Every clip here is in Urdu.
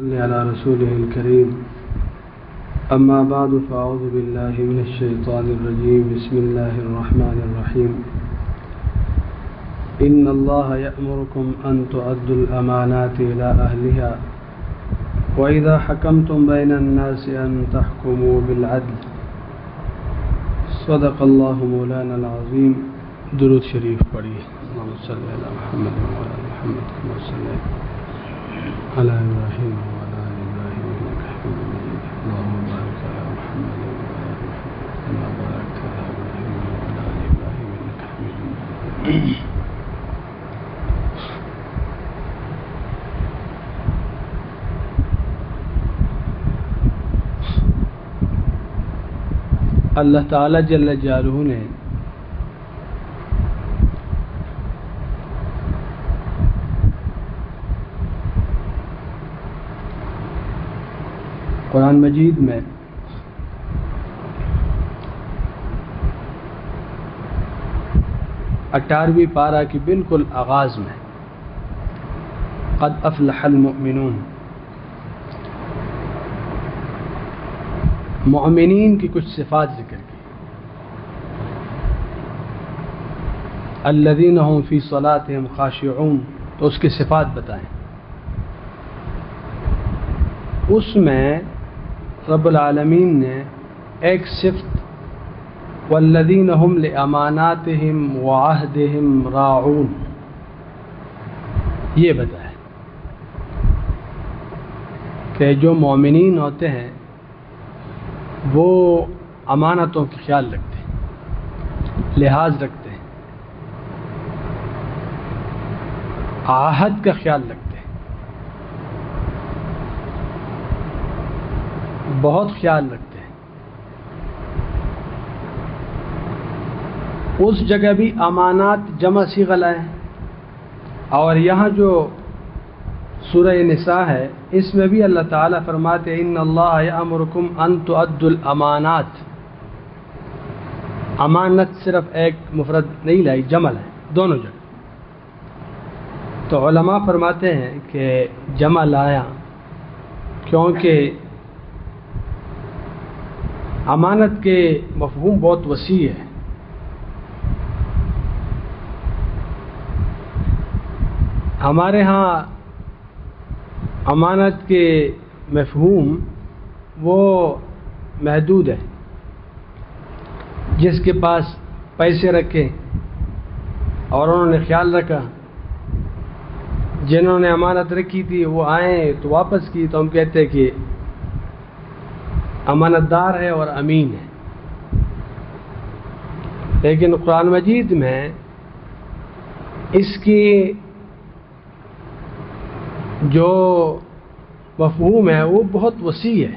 صلی علی رسولہ الکریم اما بعد فاعوذ باللہ من الشیطان الرجیم بسم اللہ الرحمن الرحیم ان اللہ یأمرکم ان تؤدوا الامانات الی اہلها وَإِذَا حَكَمْتُمْ بَيْنَ النَّاسِ أَن تَحْكُمُوا بِالْعَدْلِ صدق اللہ مولانا العظیم. درود شریف پڑھیے. اللہم صلی علی محمد وعلی آل محمد کما صلیت علی ابراہیم وعلی آل ابراہیم انک حمید مجید. اللہم بارک علی محمد وعلی آل محمد کما بارکت علی ابراہیم وعلی آل ابراہیم انک حمید مجید. اللہ تعالیٰ جل جلالہ نے قرآن مجید میں اٹھارہویں پارہ کی بالکل آغاز میں قد افلح المؤمنون، مؤمنین کی کچھ صفات ذکر کی. الذین هم فی صلاتهم خاشعون، تو اس کی صفات بتائیں. اس میں رب العالمین نے ایک صفت والذین هم لاماناتهم وعہدهم راعون یہ بتایا کہ جو مومنین ہوتے ہیں وہ امانتوں کا خیال رکھتے ہیں، لحاظ رکھتے ہیں، عہد کا خیال رکھتے ہیں، بہت خیال رکھتے ہیں. اس جگہ بھی امانات جمع صیغہ لائے، اور یہاں جو سورہ نساء ہے اس میں بھی اللہ تعالیٰ فرماتے ہیں ان اللہ یأمرکم ان تؤدوا الامانات. امانت صرف ایک مفرد نہیں لائی، جمع ہے دونوں جگہ. تو علماء فرماتے ہیں کہ جمع لایا کیونکہ امانت کے مفہوم بہت وسیع ہے. ہمارے ہاں امانت کے مفہوم وہ محدود ہے. جس کے پاس پیسے رکھے اور انہوں نے خیال رکھا، جنہوں نے امانت رکھی تھی وہ آئیں تو واپس کی، تو ہم کہتے ہیں کہ امانت دار ہے اور امین ہے. لیکن قرآن مجید میں اس کی جو مفہوم ہے وہ بہت وسیع ہے.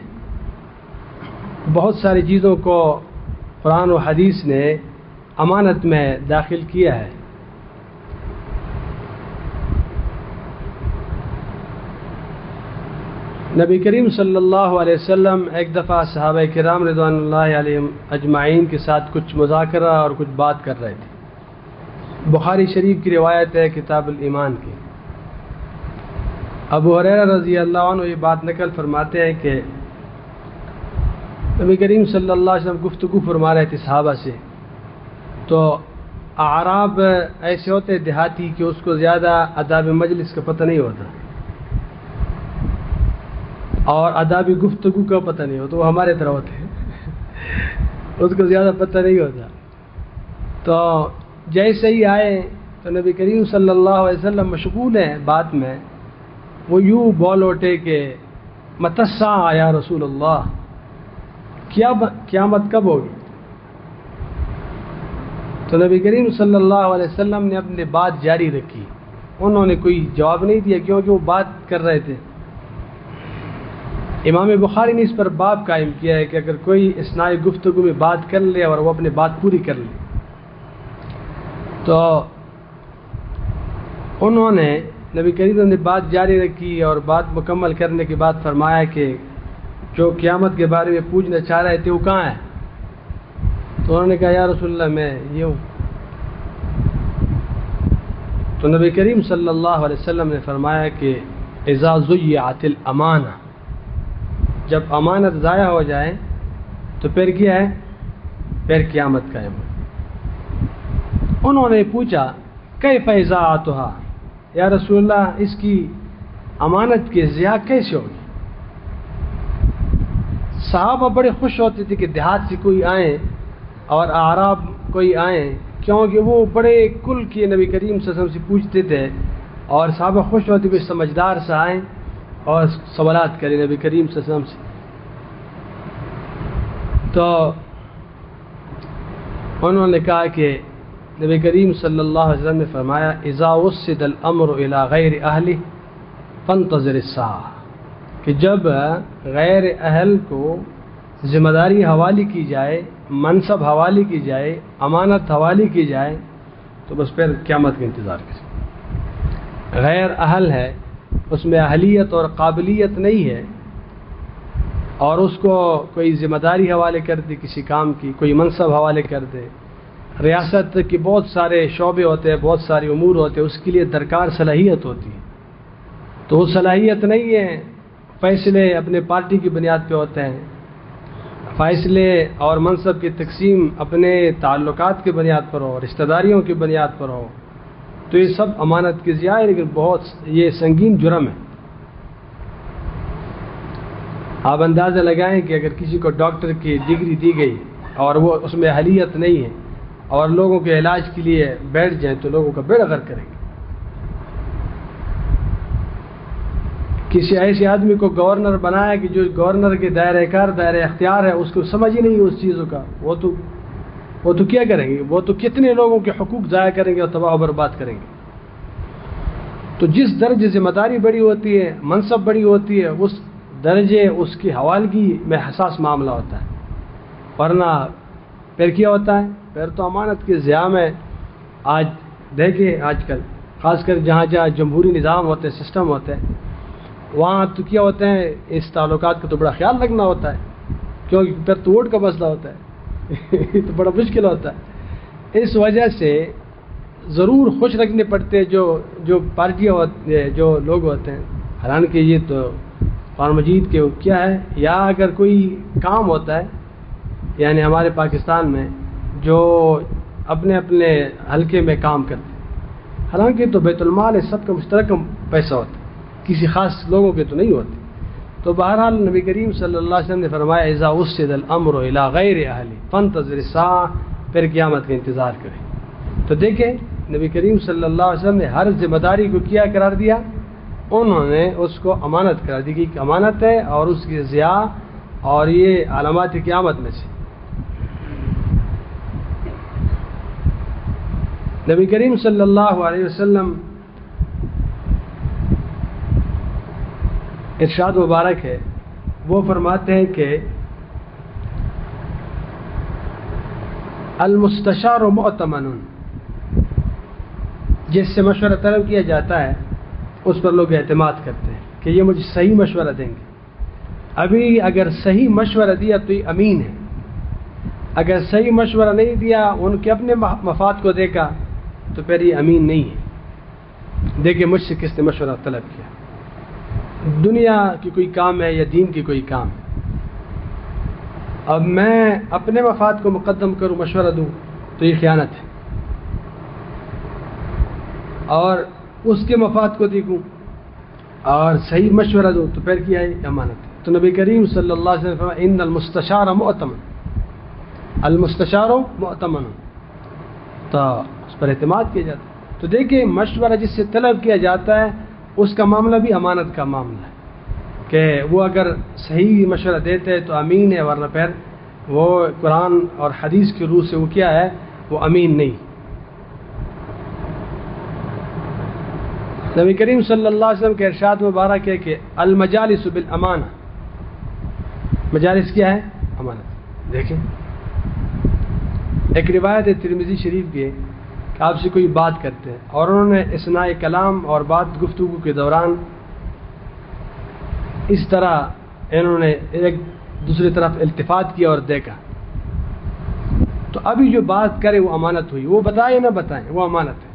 بہت ساری چیزوں کو قرآن و حدیث نے امانت میں داخل کیا ہے. نبی کریم صلی اللہ علیہ وسلم ایک دفعہ صحابہ کرام رضوان اللہ علیہم اجمعین کے ساتھ کچھ مذاکرہ اور کچھ بات کر رہے تھے. بخاری شریف کی روایت ہے کتاب الایمان کی. ابو ہریرہ رضی اللہ عنہ یہ بات نقل فرماتے ہیں کہ نبی کریم صلی اللہ علیہ وسلم گفتگو فرما رہے تھے صحابہ سے. تو اعراب ایسے ہوتے دیہاتی کہ اس کو زیادہ آداب مجلس کا پتہ نہیں ہوتا اور آداب گفتگو کا پتہ نہیں ہوتا. وہ ہمارے طرح ہوتے ہیں اس کو زیادہ پتہ نہیں ہوتا. تو جیسے ہی آئے تو نبی کریم صلی اللہ علیہ وسلم مشغول ہیں بات میں. وہ یوں بول اٹھے کہ متی الساعہ یا رسول اللہ، قیامت کب ہوگی؟ تو نبی کریم صلی اللہ علیہ وسلم نے اپنی بات جاری رکھی. انہوں نے کوئی جواب نہیں دیا کیونکہ وہ بات کر رہے تھے. امام بخاری نے اس پر باب قائم کیا ہے کہ اگر کوئی اثناء گفتگو میں بات کر لے اور وہ اپنی بات پوری کر لے تو انہوں نے نبی کریم نے بات جاری رکھی اور بات مکمل کرنے کے بعد فرمایا کہ جو قیامت کے بارے میں پوچھنا چاہ رہے تھے وہ کہاں ہے؟ تو انہوں نے کہا یا رسول اللہ میں یہ ہوں. تو نبی کریم صلی اللہ علیہ وسلم نے فرمایا کہ اذا ضیعت الامانہ، جب امانت ضائع ہو جائے تو پھر کیا ہے؟ پھر قیامت قائم ہو۔ انہوں نے پوچھا کیف اضاعتها، یا رسول اللہ اس کی امانت کی ضیاع کیسے ہوگی؟ صحابہ بڑے خوش ہوتے تھے کہ دیہات سے کوئی آئیں اور اعراب کوئی آئیں، کیونکہ وہ بڑے کل کی نبی کریم صلی اللہ علیہ وسلم سے پوچھتے تھے، اور صحابہ خوش ہوتے تھے سمجھدار سے آئیں اور سوالات کریں نبی کریم صلی اللہ علیہ وسلم سے۔ تو انہوں نے کہا کہ نبی کریم صلی اللہ علیہ وسلم نے فرمایا اذا وسد الامر الى غیر اہلہ فانتظر الساعہ، کہ جب غیر اہل کو ذمہ داری حوالی کی جائے، منصب حوالی کی جائے، امانت حوالی کی جائے، تو بس پھر قیامت کا انتظار کریں۔ غیر اہل ہے، اس میں اہلیت اور قابلیت نہیں ہے، اور اس کو کوئی ذمہ داری حوالے کر دے کسی کام کی، کوئی منصب حوالے کر دے، ریاست کی بہت سارے شعبے ہوتے ہیں، بہت سارے امور ہوتے ہیں، اس کے لیے درکار صلاحیت ہوتی ہے، تو وہ صلاحیت نہیں ہے، فیصلے اپنے پارٹی کی بنیاد پہ ہوتے ہیں، فیصلے اور منصب کی تقسیم اپنے تعلقات کی بنیاد پر ہو، رشتہ داریوں کی بنیاد پر ہو، تو یہ سب امانت کی ضیاع ہے، لیکن بہت یہ سنگین جرم ہے۔ آپ اندازہ لگائیں کہ اگر کسی کو ڈاکٹر کی ڈگری دی گئی اور وہ اس میں اہلیت نہیں ہے اور لوگوں کے علاج کے لیے بیٹھ جائیں تو لوگوں کا بیڑا غرق کریں گے۔ کسی ایسے آدمی کو گورنر بنایا کہ جو گورنر کے دائرہ کار دائرہ اختیار ہے اس کو سمجھ ہی نہیں اس چیزوں کا، وہ تو کیا کریں گے؟ وہ تو کتنے لوگوں کے حقوق ضائع کریں گے اور تباہ و برباد کریں گے۔ تو جس درجے ذمہ داری بڑی ہوتی ہے، منصب بڑی ہوتی ہے، اس درجے اس کی حوالگی میں حساس معاملہ ہوتا ہے، ورنہ پھر کیا ہوتا ہے؟ پھر تو امانت کی ضیاع میں آج دیکھیں آج کل خاص کر جہاں جہاں جمہوری نظام ہوتے ہیں، سسٹم ہوتے ہیں، وہاں تو کیا ہوتے ہیں، اس تعلقات کا تو بڑا خیال رکھنا ہوتا ہے، کیونکہ پھر تو ووٹ کا مسئلہ ہوتا ہے تو بڑا مشکل ہوتا ہے۔ اس وجہ سے ضرور خوش رکھنے پڑتے ہیں جو پارٹیاں ہوتے ہیں، جو لوگ ہوتے ہیں، حالانکہ یہ تو قرآن مجید کے کیا ہے، یا اگر کوئی کام ہوتا ہے یعنی ہمارے پاکستان میں جو اپنے اپنے حلقے میں کام کرتے ہیں، حالانکہ تو بیت المال سب کا مشترک پیسہ ہوتا ہے، کسی خاص لوگوں کے تو نہیں ہوتے۔ تو بہرحال نبی کریم صلی اللہ علیہ وسلم نے فرمایا اذا وسد الامر الى غیر اہلہ فانتظر الساعہ، پھر قیامت کا انتظار کریں۔ تو دیکھیں نبی کریم صلی اللہ علیہ وسلم نے ہر ذمہ داری کو کیا قرار دیا؟ انہوں نے اس کو امانت قرار دی کہ ایک امانت ہے اور اس کی ضیاع اور یہ علامات قیامت میں سے۔ نبی کریم صلی اللہ علیہ وسلم ارشاد مبارک ہے، وہ فرماتے ہیں کہ المستشار مؤتمن، جس سے مشورہ طلب کیا جاتا ہے اس پر لوگ اعتماد کرتے ہیں کہ یہ مجھے صحیح مشورہ دیں گے۔ ابھی اگر صحیح مشورہ دیا تو یہ امین ہے، اگر صحیح مشورہ نہیں دیا، ان کے اپنے مفاد کو دیکھا، تو پھر یہ امین نہیں ہے۔ دیکھیں مجھ سے کس نے مشورہ طلب کیا، دنیا کی کوئی کام ہے یا دین کی کوئی کام ہے، اب میں اپنے مفاد کو مقدم کروں، مشورہ دوں، تو یہ خیانت ہے، اور اس کے مفاد کو دیکھوں اور صحیح مشورہ دوں تو پھر کیا ہے؟ امانت ہے۔ تو نبی کریم صلی اللہ علیہ وسلم فرمایا ان المستشار مؤتمن، المستشار مؤتمن، تو اس پر اعتماد کیا جاتا ہے۔ تو دیکھیں مشورہ جس سے طلب کیا جاتا ہے اس کا معاملہ بھی امانت کا معاملہ ہے، کہ وہ اگر صحیح مشورہ دیتے ہیں تو امین ہے، ورنہ پھر وہ قرآن اور حدیث کی روح سے وہ کیا ہے؟ وہ امین نہیں۔ نبی کریم صلی اللہ علیہ وسلم کے ارشاد مبارک ہے کہ المجالس بالامانہ، مجالس کیا ہے؟ امانت۔ دیکھیں ایک روایت ہے ترمذی شریف کی کہ آپ سے کوئی بات کرتے ہیں اور انہوں نے اثناء کلام اور بات گفتگو کے دوران اس طرح انہوں نے ایک دوسری طرف التفات کیا اور دیکھا، تو ابھی جو بات کرے وہ امانت ہوئی، وہ بتائیں نہ بتائیں وہ امانت ہے،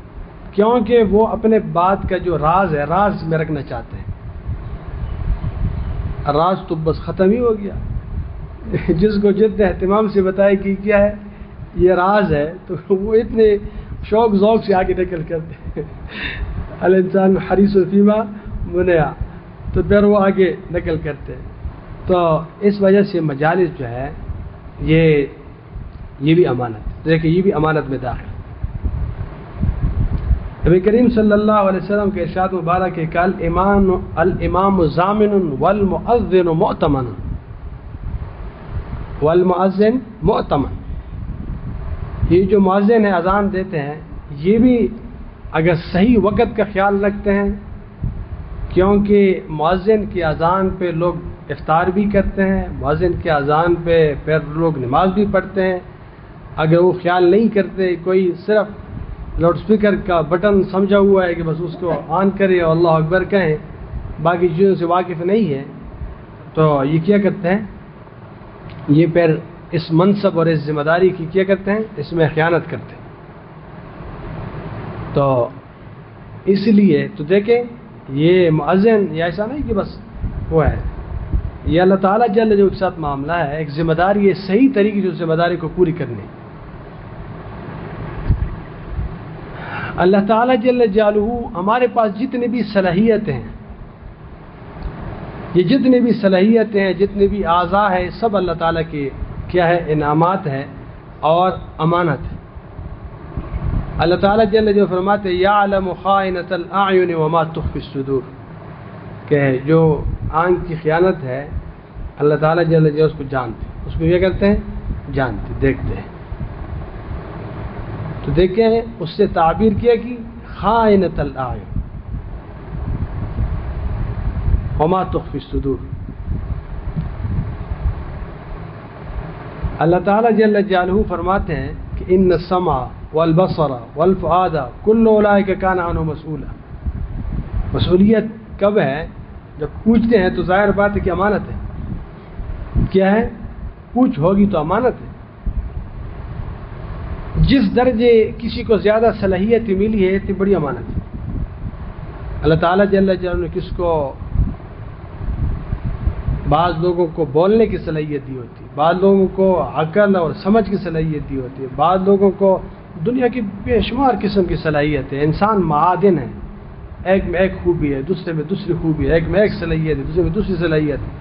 کیونکہ وہ اپنے بات کا جو راز ہے راز میں رکھنا چاہتے ہیں، راز تو بس ختم ہی ہو گیا. جس کو جتنے اہتمام سے بتایا کہ کیا ہے یہ راز ہے تو وہ اتنے شوق ذوق سے آگے نکل کرتے ہیں. الانسان حریص فیما منع، تو پھر وہ آگے نکل کرتے ہیں. تو اس وجہ سے مجالس جو ہے یہ بھی امانت، دیکھیں یہ بھی امانت میں داخل. نبی کریم صلی اللہ علیہ وسلم کے ارشاد مبارک ہے کہ الامام ضامن والمؤذن مؤتمن، والمؤذن مؤتمن. یہ جو مؤذن ہے اذان دیتے ہیں یہ بھی اگر صحیح وقت کا خیال رکھتے ہیں، کیونکہ مؤذن کی اذان پہ لوگ افطار بھی کرتے ہیں، مؤذن کی اذان پہ پھر لوگ نماز بھی پڑھتے ہیں. اگر وہ خیال نہیں کرتے، کوئی صرف لاؤڈ اسپیکر کا بٹن سمجھا ہوا ہے کہ بس اس کو آن کرے اور اللہ اکبر کہیں، باقی چیزوں سے واقف نہیں ہے، تو یہ کیا کرتے ہیں، یہ پھر اس منصب اور اس ذمہ داری کی کیا کرتے ہیں، اس میں خیانت کرتے ہیں. تو اس لیے تو دیکھیں یہ مؤذن یہ ایسا نہیں کہ بس وہ ہے، یہ اللہ تعالیٰ جل جو کے ساتھ معاملہ ہے، ایک ذمہ داری ہے، صحیح طریقے سے ذمہ داری کو پوری کرنی. اللہ تعالیٰ جل جلالہ ہمارے پاس جتنی بھی صلاحیتیں ہیں، یہ جتنی بھی صلاحیتیں ہیں، جتنے بھی اعضاء ہیں، سب اللہ تعالیٰ کے کیا ہے، انعامات ہیں اور امانت ہے. اللہ تعالیٰ جل جو فرماتے یعلم خائنۃ الاعین وما تخفی الصدور، کہ جو آنکھ کی خیانت ہے اللہ تعالیٰ جل جو اس کو جانتے، اس کو کیا کرتے ہیں، جانتے، دیکھتے ہیں. تو دیکھیں اس سے تعبیر کیا کہ خائنۃ الاعین وما تخفی الصدور. اللہ تعالیٰ جل جلالہ فرماتے ہیں کہ ان السمع والبصر والفؤاد کل اولئک کان عنہ مسئولا. مسئولیت کب ہے؟ جب پوچھتے ہیں تو ظاہر بات ہے کہ امانت ہے. کیا ہے؟ پوچھ ہوگی تو امانت ہے. جس درجے کسی کو زیادہ صلاحیت ملی ہے اتنی بڑی امانت ہے. اللہ تعالیٰ جل جلالہ نے کس کو، بعض لوگوں کو بولنے کی صلاحیت دی ہوتی ہے، بعض لوگوں کو عقل اور سمجھ کی صلاحیت دی ہوتی ہے، بعض لوگوں کو دنیا کی بے شمار قسم کی صلاحیت ہے. انسان معادن ہے، ایک میں ایک خوبی ہے، دوسرے میں دوسری خوبی ہے، ایک میں ایک صلاحیت ہے، دوسرے میں دوسری صلاحیت ہے،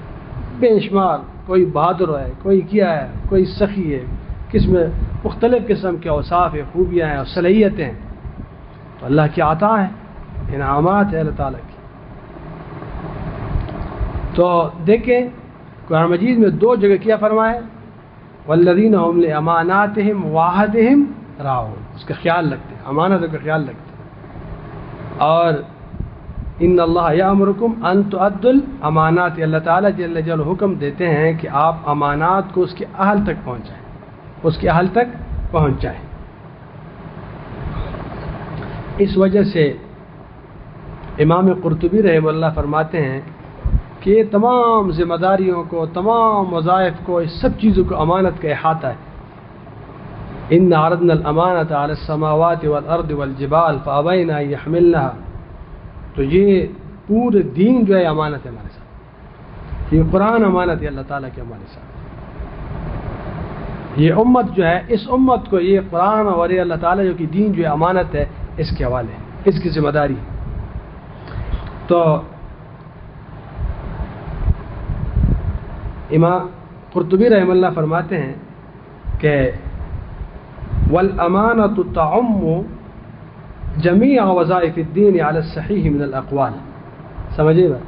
بے شمار. کوئی بہادر ہے، کوئی کیا ہے، کوئی سخی ہے، کس میں مختلف قسم کے اوصاف ہے، خوبیاں ہیں اور صلاحیتیں ہیں. تو اللہ کی عطا ہے، انعامات ہے اللہ تعالیٰ کی. تو دیکھیں قرآن مجید میں دو جگہ کیا فرمایا، والذین هم لاماناتهم وعہدهم راعون، اس کا خیال رکھتے ہیں، امانتوں کا خیال رکھتے ہیں. اور ان اللہ یامرکم ان تؤدوا الامانات، اللہ تعالیٰ جل جلالہ حکم دیتے ہیں کہ آپ امانات کو اس کے اہل تک پہنچائیں، اس کے اہل تک پہنچائیں. اس وجہ سے امام قرطبی رحمہ اللہ فرماتے ہیں کہ یہ تمام ذمہ داریوں کو، تمام وظائف کو، اس سب چیزوں کو امانت کا احاطہ ہے. ان عرضنا الامانۃ علی السماوات والارض والجبال فابین ان یحملنها. تو یہ پورے دین جو ہے امانت ہے ہمارے ساتھ، یہ قرآن امانت ہے اللہ تعالیٰ کے ہمارے ساتھ. یہ امت جو ہے، اس امت کو یہ قرآن اور یہ اللہ تعالیٰ جو کہ دین جو ہے امانت ہے، اس کے حوالے، اس کی ذمہ داری. تو امام قرطبی رحمہ اللہ فرماتے ہیں کہ والامانۃ تعم جمیع وظائف الدین علی الصحیح من الاقوال. سمجھے بات؟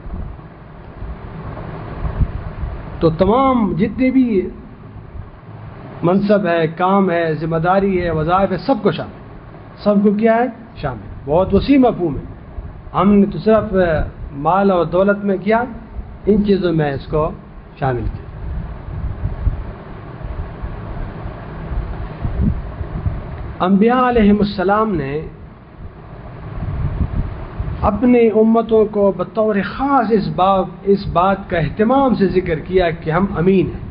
تو تمام جتنے بھی منصب ہے، کام ہے، ذمہ داری ہے، وظائف ہے، سب کو شامل، سب کو کیا ہے، شامل. بہت وسیع مفہوم ہے. ہم نے تو صرف مال اور دولت میں کیا، ان چیزوں میں اس کو شامل کیا. انبیاء علیہم السلام نے اپنے امتوں کو بطور خاص اس بات کا اہتمام سے ذکر کیا کہ ہم امین ہیں.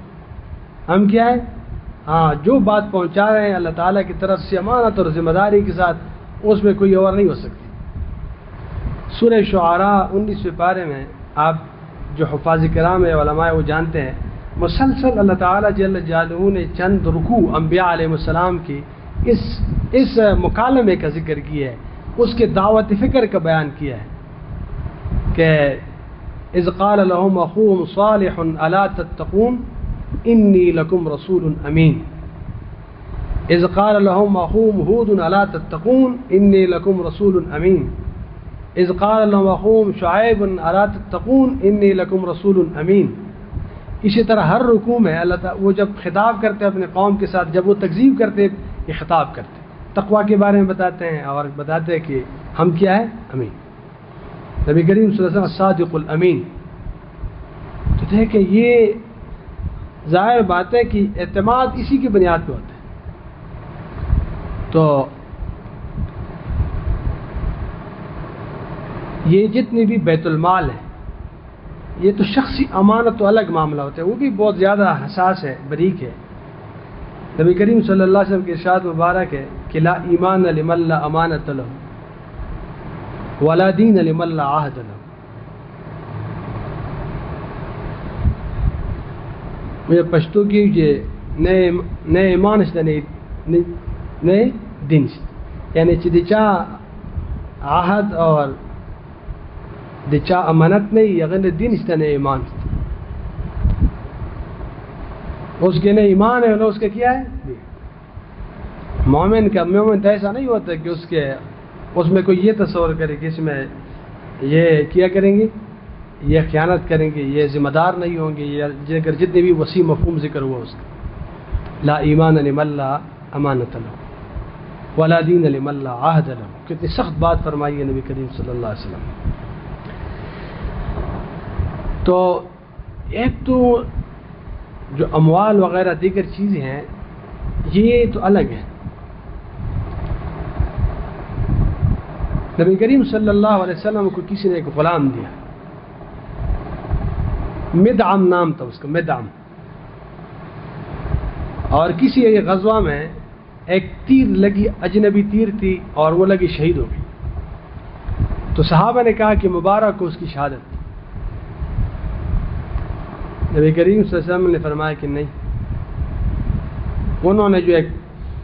ہم کیا ہے؟ ہاں، جو بات پہنچا رہے ہیں اللہ تعالیٰ کی طرف سے امانت اور ذمہ داری کے ساتھ، اس میں کوئی اور نہیں ہو سکتی. سورہ شعراء 19ویں پارے میں آپ جو حفاظ کرام ہے علماء وہ جانتے ہیں، مسلسل اللہ تعالیٰ جل جلالہ نے چند رکوع انبیاء علیہ السلام کی اس مکالمے کا ذکر کیا ہے، اس کے دعوت فکر کا بیان کیا ہے کہ اذ قال لهم اخوهم صالح الا تتقون انی لکم رسول امین، اذ قال لهم اخوهم ہود الا تتقون انی لکم رسول امین، اذ قال لهم اخوهم شعیب الا تتقون انی لکم رسول امین۔ اسی طرح ہر رکوع میں اللہ تعالیٰ وہ جب خطاب کرتے اپنے قوم کے ساتھ، جب وہ تکذیب کرتے یہ خطاب کرتے، تقویٰ کے بارے میں بتاتے ہیں اور بتاتے ہیں کہ ہم کیا ہے، امین۔ نبی کریم صلی اللہ علیہ وسلم الصادق الامین۔ تو دیکھیں یہ ظاہر بات ہے کہ اعتماد اسی کی بنیاد پہ ہوتا ہے۔ تو یہ جتنی بھی بیت المال ہے یہ تو شخصی امانت تو الگ معاملہ ہوتا ہے، وہ بھی بہت زیادہ حساس ہے، بریک ہے۔ نبی کریم صلی اللہ علیہ وسلم کے ارشاد مبارک ہے کہ لا ایمان لمن لا امانت له ولا دین لمن لا عہد له۔ مجھے پشتو کی نئے ایمان است نئے دین است، یعنی چدچا عہد اور دچا امانت نہیں، یعنی دین است نئے ایمان است۔ اس کے نئے ایمان ہے اس کا کیا ہے، مومن کا مومن تو ایسا نہیں ہوتا کہ اس میں کوئی یہ تصور کرے کہ اس میں یہ کیا کریں گے، یہ خیانت کریں گے، یہ ذمہ دار نہیں ہوں گے، یہ اگر جتنے بھی وسیع مفہوم ذکر ہوا اس کا۔ لا ایمان لمن لا امانت له ولا دین لمن لا عہد له۔ کتنی سخت بات فرمائی ہے نبی کریم صلی اللہ علیہ وسلم۔ تو ایک تو جو اموال وغیرہ دیگر چیزیں ہیں یہ تو الگ ہے۔ نبی کریم صلی اللہ علیہ وسلم کو کسی نے ایک غلام دیا، مدعم نام تھا اس کا، مدعم، اور کسی ایک غزوہ میں ایک تیر لگی، اجنبی تیر تھی اور وہ لگی، شہید ہو گئی۔ تو صحابہ نے کہا کہ مبارک ہو اس کی شہادت۔ نبی کریم صلی اللہ علیہ وسلم نے فرمایا کہ نہیں۔ انہوں نے جو ایک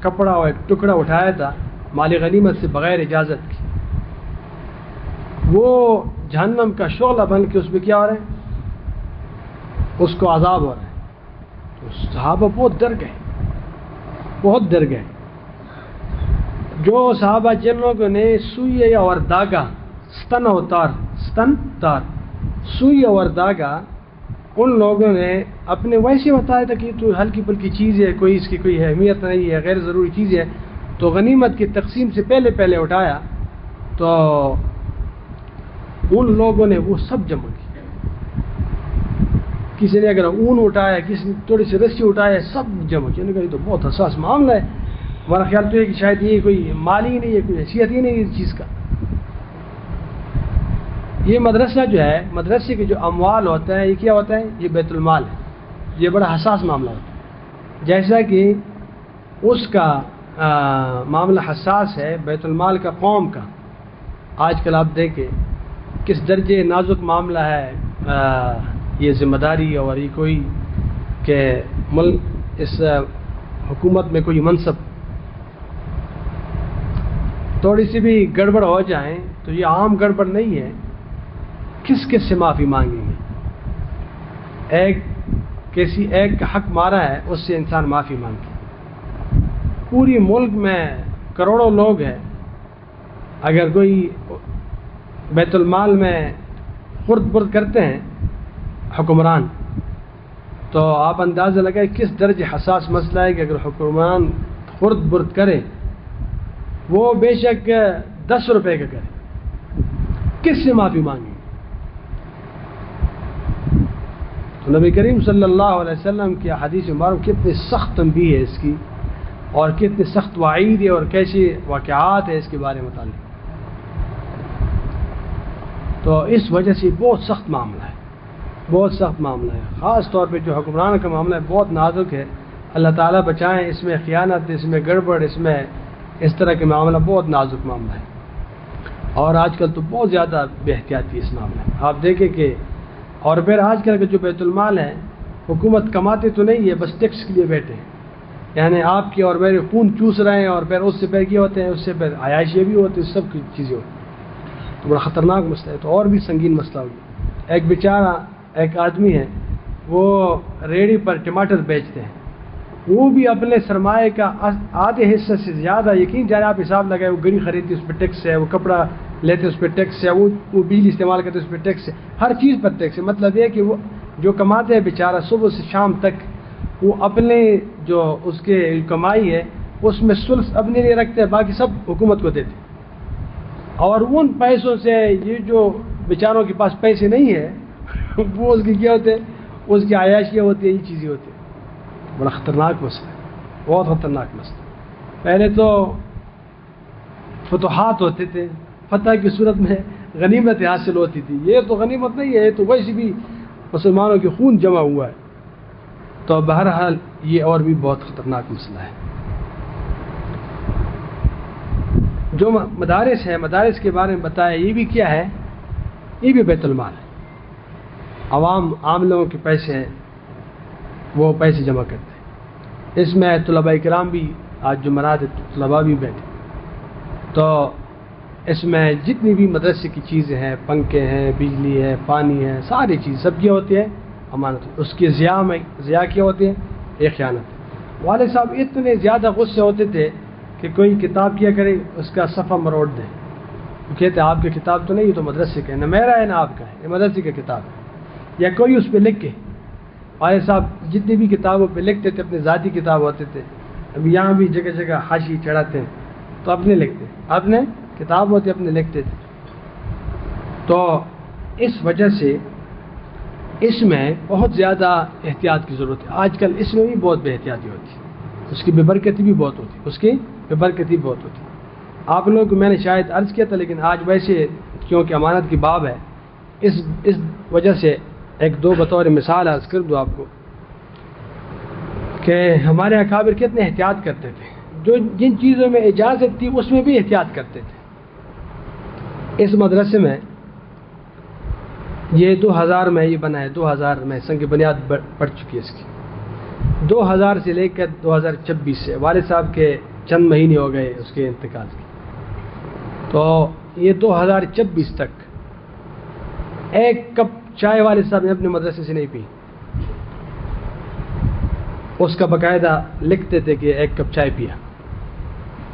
کپڑا اور ایک ٹکڑا اٹھایا تھا مال غنیمت سے بغیر اجازت کی، وہ جہنم کا شعلہ بن کے اس میں کیا ہو رہا ہے، اس کو عذاب ہو رہا ہے۔ تو صحابہ بہت ڈر گئے، بہت ڈر گئے۔ جو صحابہ جن لوگوں نے سوئی اور داغا، ستن اور تار، سوئی اور داغا، ان لوگوں نے اپنے ویسے بتایا تھا کہ تو ہلکی پھلکی چیز ہے، کوئی اس کی کوئی اہمیت نہیں ہے، غیر ضروری چیز ہے، تو غنیمت کی تقسیم سے پہلے اٹھایا تو ان لوگوں نے وہ سب جمع کی۔ کسی نے اگر اون اٹھایا، کسی نے تھوڑی سی رسی اٹھایا، سب جمع کی۔ یہ تو بہت حساس معاملہ ہے۔ ہمارا خیال تو ہے کہ شاید یہ کوئی مال ہی نہیں ہے، کوئی حیثیت ہی نہیں ہے اس چیز کا۔ یہ مدرسہ جو ہے، مدرسے کے جو اموال ہوتا ہے یہ کیا ہوتا ہے، یہ بیت المال ہے، یہ بڑا حساس معاملہ ہوتا ہے۔ جیسا کہ اس کا معاملہ حساس ہے بیت المال کا قوم کا، آج کل آپ دیکھیں کس درجے نازک معاملہ ہے یہ ذمہ داری، اور یہ کوئی کہ ملک اس حکومت میں کوئی منصب تھوڑی سی بھی گڑبڑ ہو جائیں تو یہ عام گڑبڑ نہیں ہے، کس کس سے معافی مانگیں گے؟ کسی ایک کا حق مارا ہے اس سے انسان معافی مانگے۔ پوری ملک میں کروڑوں لوگ ہیں، اگر کوئی بیت المال میں خرد برد کرتے ہیں حکمران، تو آپ اندازہ لگائیں کس درجے حساس مسئلہ ہے کہ اگر حکمران خرد برد کرے، وہ بے شک 10 روپے کا کرے، کس سے معافی مانگے؟ تو نبی کریم صلی اللہ علیہ وسلم کی حدیث مبارک کتنی سخت تنبیہ ہے اس کی، اور کتنی سخت وعید ہے، اور کیسے واقعات ہے اس کے بارے میں متعلق۔ تو اس وجہ سے بہت سخت معاملہ ہے، بہت سخت معاملہ ہے، خاص طور پہ جو حکمران کا معاملہ ہے بہت نازک ہے۔ اللہ تعالیٰ بچائیں، اس میں خیانت، اس میں گڑبڑ، اس میں اس طرح کے معاملہ بہت نازک معاملہ ہے، اور آج کل تو بہت زیادہ بے احتیاطی اس معاملے میں۔ آپ دیکھیں کہ اور پھر آج کل کا جو بیت المال ہے حکومت کماتے تو نہیں ہے، بس ٹیکس کے لیے بیٹھے ہیں، یعنی آپ کے اور میرے خون چوس رہے ہیں، اور پھر اس سے پھر کیا ہوتے ہیں، اس سے پھر عیاشی بھی ہوتی ہے، سب کی چیزیں ہوتی ہیں، تو بڑا خطرناک مسئلہ ہے۔ تو اور بھی سنگین مسئلہ ہو گیا۔ ایک بیچارہ ایک آدمی ہے، وہ ریڑھی پر ٹماٹر بیچتے ہیں، وہ بھی اپنے سرمایہ کا آدھے حصے سے زیادہ، یقین جانے آپ حساب لگائے، وہ گڑی خریدتی اس پہ ٹیکس ہے، وہ کپڑا لیتے اس پہ ٹیکس ہے، وہ بجلی استعمال کرتے اس پہ ٹیکس ہے، ہر چیز پر ٹیکس ہے۔ مطلب یہ کہ وہ جو کماتے ہیں بیچارہ صبح سے شام تک، وہ اپنے جو اس کے کمائی ہے اس میں ثلث اپنے لیے رکھتے ہیں، باقی سب حکومت کو دیتے ہیں۔ اور ان پیسوں سے یہ جو بیچاروں کے پاس پیسے نہیں ہے وہ اس کی کیا ہوتے ہیں، اس کی عیاشیاں ہوتی ہیں، یہ چیزیں ہوتی ہیں۔ بڑا خطرناک مسئلہ ہے، بہت خطرناک مسئلہ۔ پہلے تو فتوحات ہوتے تھے، فتح کی صورت میں غنیمت حاصل ہوتی تھی، یہ تو غنیمت نہیں ہے، یہ تو ویسے بھی مسلمانوں کے خون جمع ہوا ہے۔ تو بہرحال یہ اور بھی بہت خطرناک مسئلہ ہے۔ جو مدارس ہے، مدارس کے بارے میں بتایا، یہ بھی کیا ہے، یہ بھی بیت المال ہے، عام لوگوں کے پیسے ہیں، وہ پیسے جمع کرتے ہیں۔ اس میں طلباء کرام بھی، آج جمعرات طلباء بھی بیٹھے، تو اس میں جتنی بھی مدرسے کی چیزیں ہیں، پنکھے ہیں، بجلی ہے، پانی ہے، ساری چیز سب کیا ہوتی ہے، امانت۔ اس کی ضیاء کیا ہوتی ہے، ایک خیانت۔ والد صاحب اتنے زیادہ غصے ہوتے تھے کہ کوئی کتاب کیا کرے اس کا صفحہ مروڑ دیں، وہ کہتے ہیں آپ کی کتاب تو نہیں، یہ تو مدرسے کا ہے، نہ میرا ہے نہ آپ کا ہے، یہ مدرسے کا کتاب ہے۔ یا کوئی اس پہ لکھ کے، والد صاحب جتنی بھی کتابوں پہ لکھتے تھے، اپنے ذاتی کتاب ہوتے تھے، اب یہاں بھی جگہ جگہ حاشی چڑھاتے ہیں، تو اپنے لکھتے، اپنے کتاب ہوتے اپنے لکھتے تھے۔ تو اس وجہ سے اس میں بہت زیادہ احتیاط کی ضرورت ہے۔ آج کل اس میں بھی بہت بے احتیاطی ہوتی ہے، اس کی بے برکتی بھی بہت ہوتی ہے، اس کی بے برکتی بہت ہوتی ہے۔ آپ لوگوں کو میں نے شاید عرض کیا تھا، لیکن آج ویسے کیونکہ امانت کی باب ہے، اس وجہ سے ایک دو بطور مثال عرض کر دوں آپ کو کہ ہمارے اکابر کتنے احتیاط کرتے تھے، جو جن چیزوں میں اجازت تھی اس میں بھی احتیاط کرتے تھے۔ اس مدرسے میں یہ 2000 میں یہ بنا ہے، 2000 میں سنگ بنیاد پڑ چکی ہے اس کی، 2000 سے لے کر 2026 سے، والد صاحب کے چند مہینے ہو گئے اس کے انتقال کے، تو یہ 2026 تک ایک کپ چائے والد صاحب نے اپنے مدرسے سے نہیں پی۔ اس کا باقاعدہ لکھتے تھے کہ ایک کپ چائے پیا۔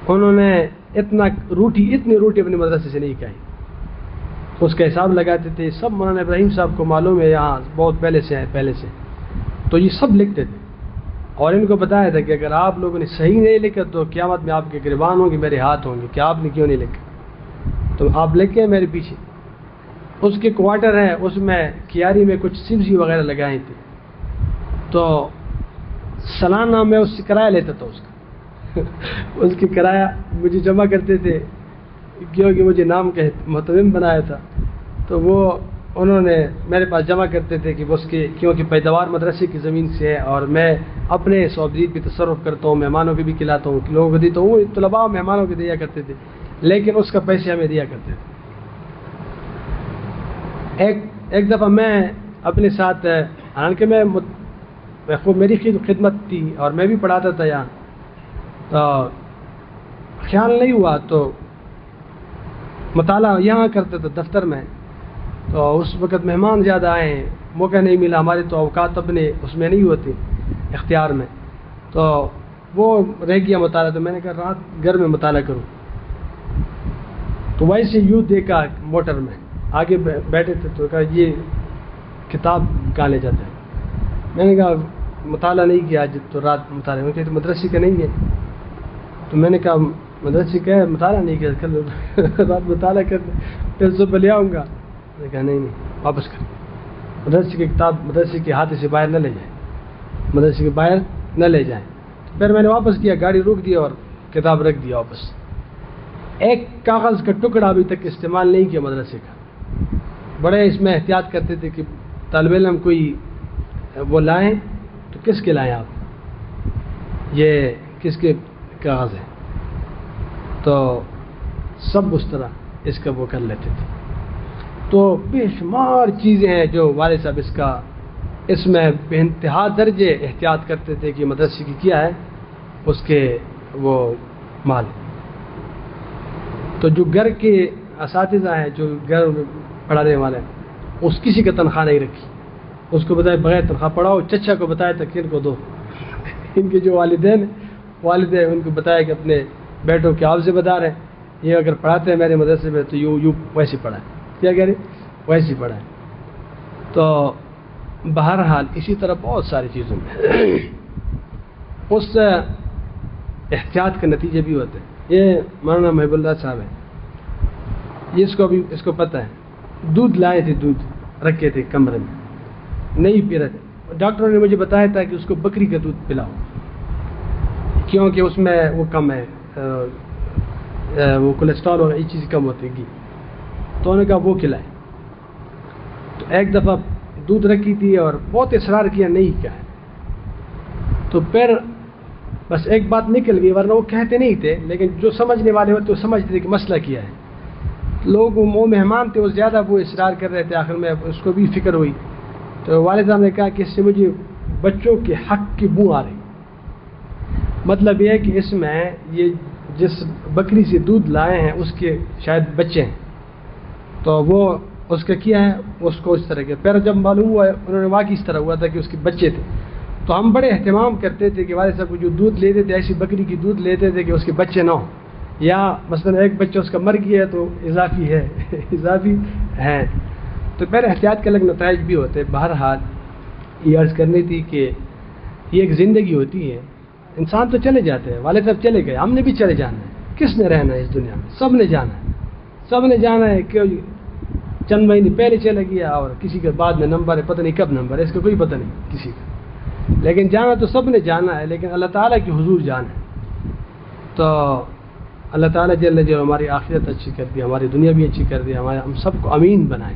انہوں نے اتنی روٹی اپنے مدرسے سے نہیں کھائی، اس کا حساب لگاتے تھے۔ سب مولانا ابراہیم صاحب کو معلوم ہے، یہاں بہت پہلے سے تو یہ سب لکھتے تھے، اور ان کو بتایا تھا کہ اگر آپ لوگوں نے صحیح نہیں لکھا تو قیامت میں آپ کے گریبان ہوں گے، میرے ہاتھ ہوں گے کہ آپ نے کیوں نہیں لکھا، تو آپ لکھیں میرے پیچھے۔ اس کے کوارٹر ہیں، اس میں کیاری میں کچھ سبزی وغیرہ لگائی تھی، تو سالانہ میں اس سے کرایہ لیتا تھا، اس کا اس کی کرایہ مجھے جمع کرتے تھے، کیونکہ مجھے نام کا مہتمم بنایا تھا، تو وہ انہوں نے میرے پاس جمع کرتے تھے کہ اس کے کیونکہ پیداوار مدرسے کی زمین سے ہے، اور میں اپنے صوبزید بھی تصرف کرتا ہوں، مہمانوں کے بھی کھلاتا ہوں، لوگوں کو دیتا ہوں، طلباء مہمانوں کو دیا کرتے تھے، لیکن اس کا پیسے ہمیں دیا کرتے تھے۔ ایک دفعہ میں اپنے ساتھ، حالانکہ میری خدمت تھی اور میں بھی پڑھاتا تھا یہاں، تو خیال نہیں ہوا، تو مطالعہ یہاں کرتا تھا دفتر میں، تو اس وقت مہمان زیادہ آئے ہیں، موقع نہیں ملا، ہمارے تو اوقات اپنے اس میں نہیں ہوتے اختیار میں، تو وہ رہ گیا مطالعہ، تو میں نے کہا رات گھر میں مطالعہ کروں، تو ویسے یوں دیکھا موٹر میں آگے بیٹھے تھے، تو کہا یہ کتاب کہاں لے جاتا ہے؟ میں نے کہا مطالعہ نہیں کیا آج، تو رات مطالعہ، میں کہتے مدرسے کا نہیں ہے، تو میں نے کہا مدرسے کا ہے، مطالعہ نہیں کیا، کل رات مطالعہ کر پھر صبح لے آؤں گا۔ میں نے کہا نہیں واپس کر، مدرسے کی کتاب مدرسے کے ہاتھ سے باہر نہ لے جائیں، مدرسے کے باہر نہ لے جائیں۔ پھر میں نے واپس کیا، گاڑی روک دیا اور کتاب رکھ دیا واپس۔ ایک کاغذ کا ٹکڑا ابھی تک استعمال نہیں کیا مدرسے کا۔ بڑے اس میں احتیاط کرتے تھے کہ طالب علم کوئی وہ لائیں تو کس کے لائیں آپ، یہ کس کے کاغذ ہے، تو سب اس طرح اس کا وہ کر لیتے تھے۔ تو بے شمار چیزیں ہیں جو والد صاحب اس میں بے انتہا درجے احتیاط کرتے تھے کہ مدرسے کی کیا ہے اس کے وہ مال. تو جو گھر کے اساتذہ ہیں جو گھر میں پڑھانے والے ہیں اس کسی کا تنخواہ نہیں رکھی, اس کو بتائے بغیر تنخواہ پڑھاؤ. چچا کو بتایا تھا کہ ان کو دو, ان کے جو والدین ان کو بتایا کہ اپنے بیٹوں کے حافظ بدار ہیں, یہ اگر پڑھاتے ہیں میرے مدرسے میں تو یوں ویسے پڑھائیں. کیا کہہ رہے ویسے پڑھائیں. تو بہرحال اسی طرح بہت ساری چیزوں میں اس احتیاط کے نتیجے بھی ہوتے ہیں. یہ مولانا محب اللہ صاحب ہیں, یہ اس کو پتہ ہے. دودھ لائے تھے, دودھ رکھے تھے کمرے میں, نہیں پی رہے تھے. ڈاکٹروں نے مجھے بتایا تھا کہ اس کو بکری کا دودھ پلاؤ کیونکہ اس میں وہ کم ہے, وہ کولیسٹرول اور یہ چیز کم ہوتی ہے. تو انہوں نے کہا وہ کھلائے. تو ایک دفعہ دودھ رکھی تھی اور بہت اصرار کیا نہیں کیا ہے. تو پھر بس ایک بات نکل گئی, ورنہ وہ کہتے نہیں تھے, لیکن جو سمجھنے والے ہوتے وہ سمجھتے تھے کہ مسئلہ کیا ہے. لوگ وہ مہمان تھے وہ زیادہ وہ اصرار کر رہے تھے. آخر میں اس کو بھی فکر ہوئی تو والد صاحب نے کہا کہ اس سے مجھے بچوں کے حق کی بو آ رہی. مطلب یہ ہے کہ اس میں یہ جس بکری سے دودھ لائے ہیں اس کے شاید بچے ہیں, تو وہ اس کا کیا ہے اس کو اس طرح کے. پھر جب معلوم ہوا انہوں نے واقعی اس طرح ہوا تھا کہ اس کے بچے تھے, تو ہم بڑے اہتمام کرتے تھے کہ والد صاحب کو جو دودھ لیتے تھے ایسی بکری کی دودھ لیتے تھے کہ اس کے بچے نہ ہوں, یا مثلا ایک بچہ اس کا مر گیا ہے تو اضافی ہے. تو پھر احتیاط کے الگ نتائج بھی ہوتے. بہرحال یہ عرض کرنی تھی کہ یہ ایک زندگی ہوتی ہے, انسان تو چلے جاتے ہیں. والد صاحب چلے گئے, ہم نے بھی چلے جانا ہے. کس نے رہنا ہے اس دنیا میں؟ سب نے جانا ہے, سب نے جانا ہے. کہ چند مہینے پہلے چلے گیا اور کسی کے بعد میں نمبر ہے, پتہ نہیں کب نمبر ہے, اس کا کوئی پتہ نہیں کسی کا, لیکن جانا تو سب نے جانا ہے. لیکن اللہ تعالیٰ کی حضور جانا ہے. تو اللہ تعالیٰ جل جلالہ ہماری آخرت اچھی کر دی, ہماری دنیا بھی اچھی کر دی, ہم سب کو امین بنائے.